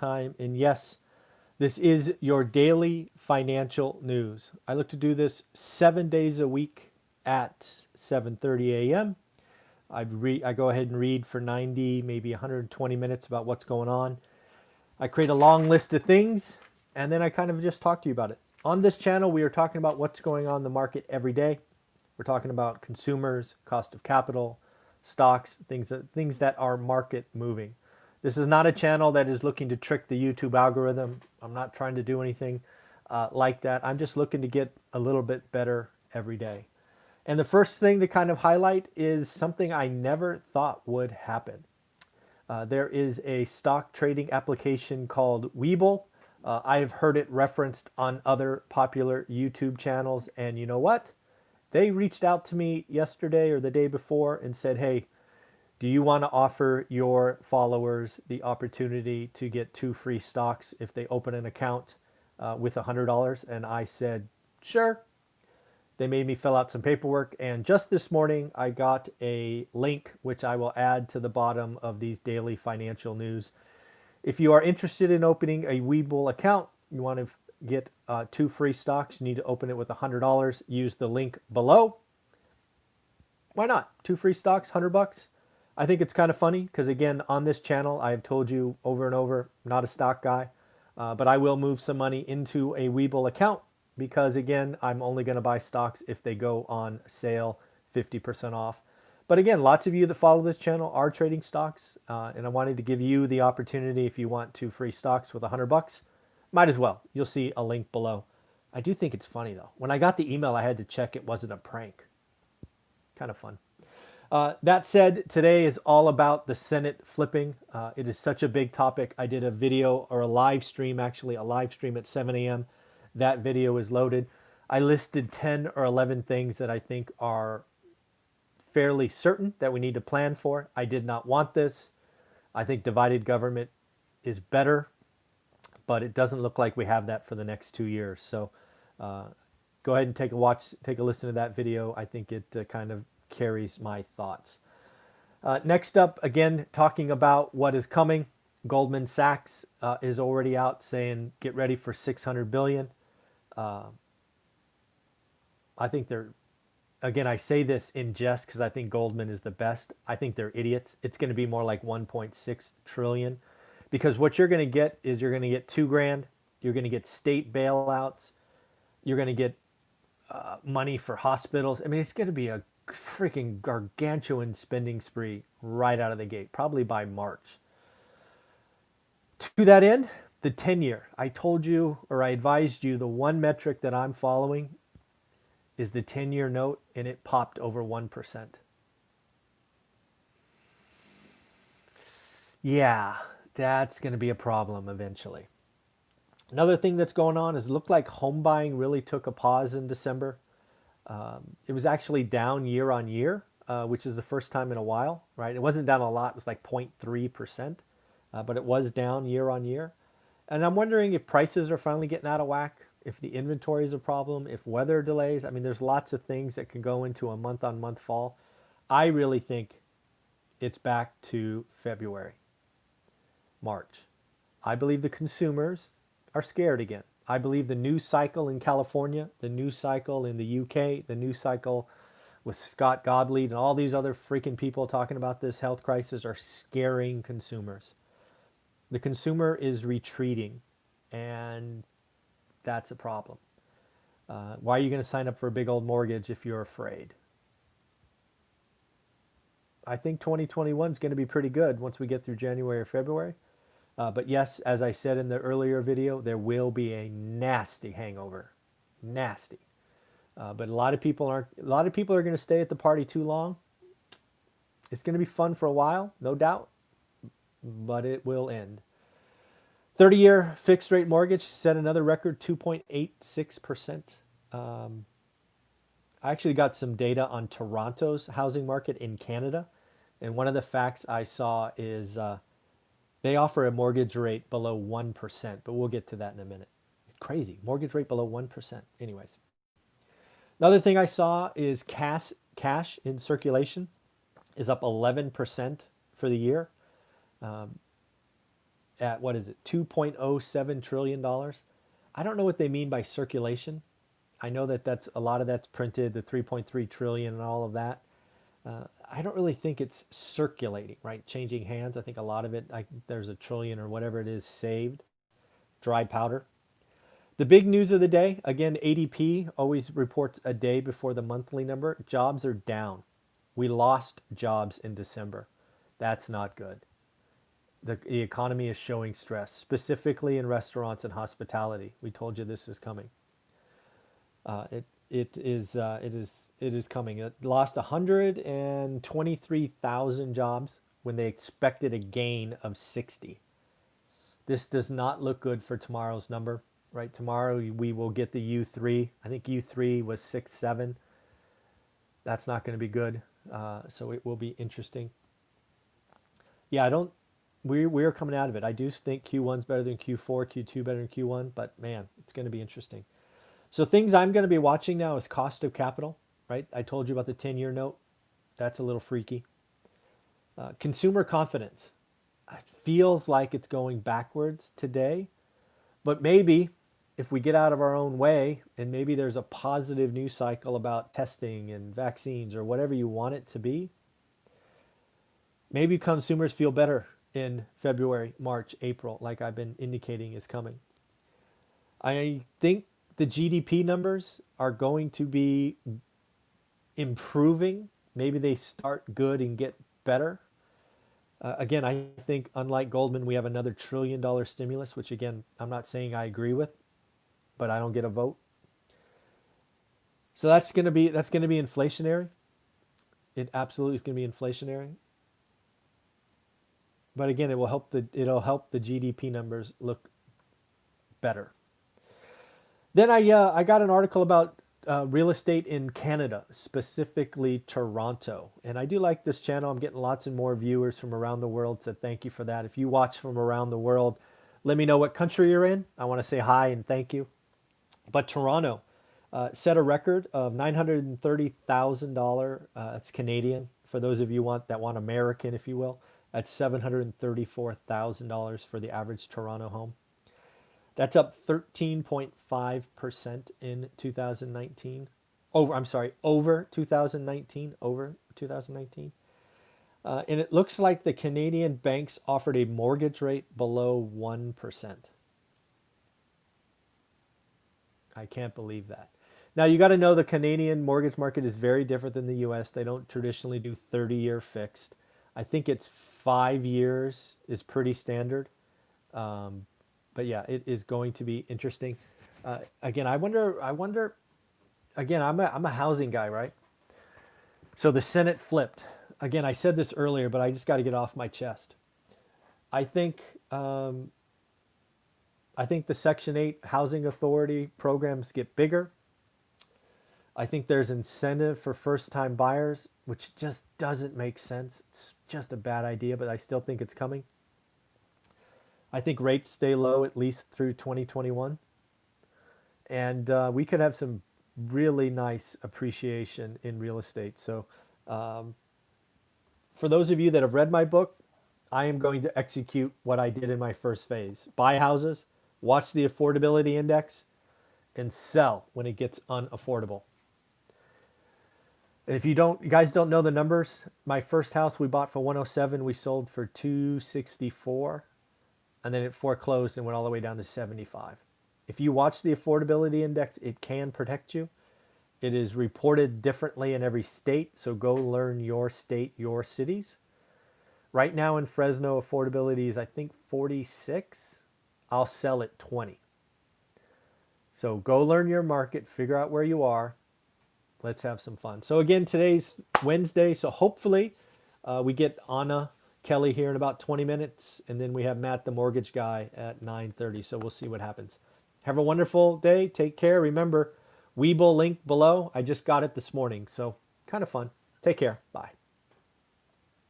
time. And yes, this is your daily financial news. I look to do this 7 days a week at 7:30 a.m. I go ahead and read for 90, maybe 120 minutes about what's going on. I create a long list of things, and then I kind of just talk to you about it. On this channel, we are talking about what's going on in the market every day. We're talking about consumers, cost of capital, stocks, things that are market moving. This is not a channel that is looking to trick the YouTube algorithm. I'm not trying to do anything like that. I'm just looking to get a little bit better every day. And the first thing to kind of highlight is something I never thought would happen. There is a stock trading application called Webull. I have heard it referenced on other popular YouTube channels, and you know what? They reached out to me yesterday or the day before and said, hey, do you want to offer your followers the opportunity to get 2 free stocks if they open an account with $100? And I said, sure. They made me fill out some paperwork, and just this morning I got a link which I will add to the bottom of these daily financial news. If you are interested in opening a Webull account, you want to get 2 free stocks, you need to open it with $100. Use the link below. Why not? 2 free stocks, $100. I think it's kind of funny because, again, on this channel, I've told you over and over, not a stock guy, but I will move some money into a Webull account because, again, I'm only going to buy stocks if they go on sale 50% off. But again, lots of you that follow this channel are trading stocks, and I wanted to give you the opportunity if you want 2 free stocks with $100. Might as well. You'll see a link below. I do think it's funny, though. When I got the email, I had to check it wasn't a prank. Kind of fun. That said, today is all about the Senate flipping. It is such a big topic. I did a video, or a live stream, actually, a live stream at 7 a.m. That video is loaded. I listed 10 or 11 things that I think are fairly certain that we need to plan for. I did not want this. I think divided government is better, but it doesn't look like we have that for the next 2 years. So go ahead and take a listen to that video. I think it kind of carries my thoughts. Next up, again, talking about what is coming. Goldman Sachs is already out saying, get ready for $600 billion. I think they're, again, I say this in jest because I think Goldman is the best. I think they're idiots. It's going to be more like 1.6 trillion because what you're going to get is you're going to get $2,000. You're going to get state bailouts. You're going to get money for hospitals. I mean, it's going to be a freaking gargantuan spending spree right out of the gate, probably by March. To that end, the 10-year. I told you, or I advised you, the one metric that I'm following is the 10-year note, and it popped over 1%. Yeah, that's going to be a problem eventually. Another thing that's going on is it looked like home buying really took a pause in December. It was actually down year on year, which is the first time in a while, right? It wasn't down a lot. It was like 0.3%, but it was down year on year. And I'm wondering if prices are finally getting out of whack, if the inventory is a problem, if weather delays. I mean, there's lots of things that can go into a month-on-month fall. I really think it's back to February, March. I believe the consumers are scared again. I believe the news cycle in California, the news cycle in the UK, the news cycle with Scott Gottlieb and all these other freaking people talking about this health crisis are scaring consumers. The consumer is retreating, and that's a problem. Why are you going to sign up for a big old mortgage if you're afraid? I think 2021 is going to be pretty good once we get through January or February. But yes, as I said in the earlier video, there will be a nasty hangover, nasty. But a lot of people are going to stay at the party too long. It's going to be fun for a while, no doubt, but it will end. 30-year fixed rate mortgage set another record, 2.86%. I actually got some data on Toronto's housing market in Canada, and one of the facts I saw is they offer a mortgage rate below 1%, but we'll get to that in a minute. It's crazy. Mortgage rate below 1%. Anyways. Another thing I saw is cash in circulation is up 11% for the year. at, what is it, $2.07 trillion. I don't know what they mean by circulation. I know that that's a lot of that's printed, the 3.3 trillion and all of that. I don't really think it's circulating, right? Changing hands. I think a lot of it, there's a trillion or whatever it is saved, dry powder. The big news of the day, again, ADP always reports a day before the monthly number. Jobs are down. We lost jobs in December. That's not good. The economy is showing stress, specifically in restaurants and hospitality. We told you this is coming. It is coming. It lost 123,000 jobs when they expected a gain of 60. This does not look good for tomorrow's number, right? Tomorrow we will get the U3. I think U3 was 6.7. That's not going to be good. So it will be interesting. Yeah, I don't. We're coming out of it. I do think Q1's better than Q4, Q2 better than Q1, but man, it's going to be interesting. So things I'm going to be watching now is cost of capital, right? I told you about the 10-year note. That's a little freaky. Consumer confidence. It feels like it's going backwards today, but maybe if we get out of our own way and maybe there's a positive news cycle about testing and vaccines or whatever you want it to be, maybe consumers feel better in February, March, April, like I've been indicating is coming. I think the GDP numbers are going to be improving. Maybe they start good and get better. Again, I think unlike Goldman, we have another $1 trillion stimulus, which again, I'm not saying I agree with, but I don't get a vote. So that's going to be inflationary. It absolutely is going to be inflationary. But again, it'll help the GDP numbers look better. Then I got an article about real estate in Canada, specifically Toronto. And I do like this channel. I'm getting lots and more viewers from around the world, so thank you for that. If you watch from around the world, let me know what country you're in. I want to say hi and thank you. But Toronto set a record of $930,000. That's Canadian. For those of you that want American, if you will, that's $734,000 for the average Toronto home. That's up 13.5% in 2019. Over 2019. And it looks like the Canadian banks offered a mortgage rate below 1%. I can't believe that. Now, you got to know the Canadian mortgage market is very different than the US. They don't traditionally do 30-year fixed. I think it's 5 years is pretty standard. But yeah, it is going to be interesting. Again, I wonder. Again, I'm a housing guy, right? So the Senate flipped. Again, I said this earlier, but I just got to get off my chest. I think the Section 8 Housing Authority programs get bigger. I think there's incentive for first-time buyers, which just doesn't make sense. It's just a bad idea, but I still think it's coming. I think rates stay low at least through 2021. And we could have some really nice appreciation in real estate. So for those of you that have read my book, I am going to execute what I did in my first phase. Buy houses, watch the affordability index, and sell when it gets unaffordable. And if you guys don't know the numbers, my first house we bought for 107, we sold for 264. And then it foreclosed and went all the way down to 75. If you watch the affordability index, it can protect you. It is reported differently in every state, so go learn your state, your cities. Right now in Fresno, affordability is, I think, 46. I'll sell at 20. So go learn your market, figure out where you are. Let's have some fun. So again, today's Wednesday, so hopefully we get Anna Kelly here in about 20 minutes, and then we have Matt, the mortgage guy, at 9:30. So we'll see what happens. Have a wonderful day. Take care. Remember, Webull link below. I just got it this morning, so kind of fun. Take care. Bye.